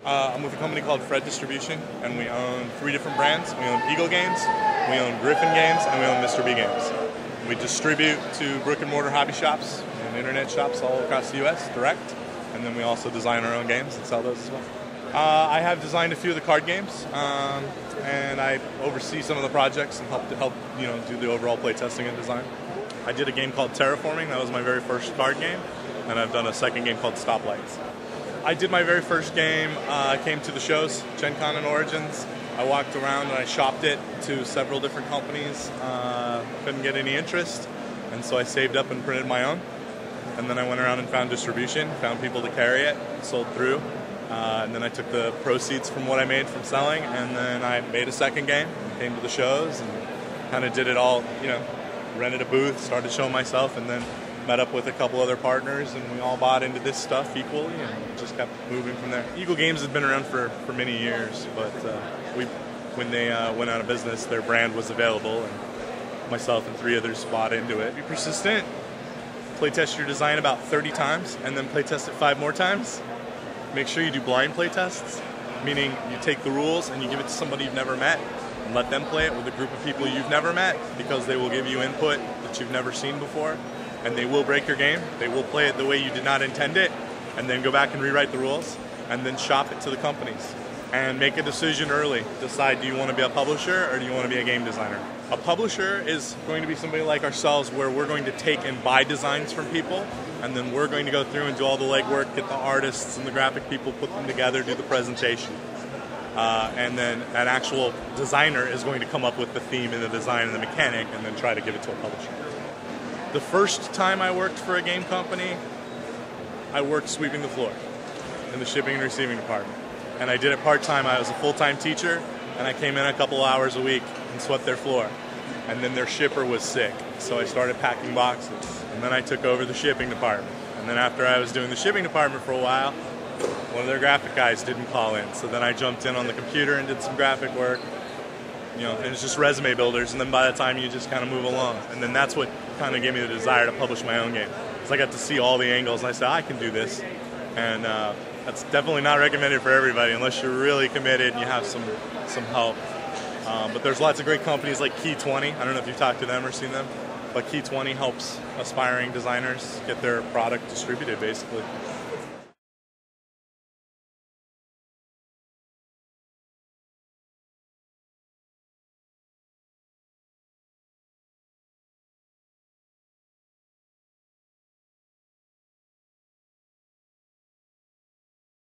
I'm with a company called Fred Distribution, and we own 3 different brands. We own Eagle Games, we own Griffin Games, and we own Mr. B Games. We distribute to brick and mortar hobby shops and internet shops all across the U.S. direct, and then we also design our own games and sell those as well. I have designed a few of the card games, and I oversee some of the projects and help do the overall playtesting and design. I did a game called Terraforming. That was my very first card game, and I've done a second game called Stoplights. I did my very first game. I came to the shows, Gen Con and Origins. I walked around and I shopped it to several different companies. Couldn't get any interest, and so I saved up and printed my own. And then I went around and found distribution, found people to carry it, sold through. And then I took the proceeds from what I made from selling, and then I made a second game, came to the shows, and kind of did it all, rented a booth, started showing myself, and then met up with a couple other partners, and we all bought into this stuff equally, and just kept moving from there. Eagle Games has been around for many years, but when they went out of business, their brand was available, and myself and 3 others bought into it. Be persistent, playtest your design about 30 times, and then playtest it 5 more times. Make sure you do blind playtests, meaning you take the rules and you give it to somebody you've never met, and let them play it with a group of people you've never met, because they will give you input that you've never seen before. And they will break your game. They will play it the way you did not intend it, and then go back and rewrite the rules, and then shop it to the companies. And make a decision early. Decide, do you want to be a publisher or do you want to be a game designer? A publisher is going to be somebody like ourselves, where we're going to take and buy designs from people, and then we're going to go through and do all the legwork, get the artists and the graphic people, put them together, do the presentation. And then an actual designer is going to come up with the theme and the design and the mechanic, and then try to give it to a publisher. The first time I worked for a game company, I worked sweeping the floor in the shipping and receiving department. And I did it part-time. I was a full-time teacher, and I came in a couple hours a week and swept their floor. And then their shipper was sick, so I started packing boxes. And then I took over the shipping department. And then after I was doing the shipping department for a while, one of their graphic guys didn't call in. So then I jumped in on the computer and did some graphic work. And it's just resume builders, and then by the time you just kind of move along. And then that's what kind of gave me the desire to publish my own game. Because I got to see all the angles, and I said, I can do this. And that's definitely not recommended for everybody, unless you're really committed and you have some help. But there's lots of great companies like Key 20. I don't know if you've talked to them or seen them, but Key 20 helps aspiring designers get their product distributed, basically.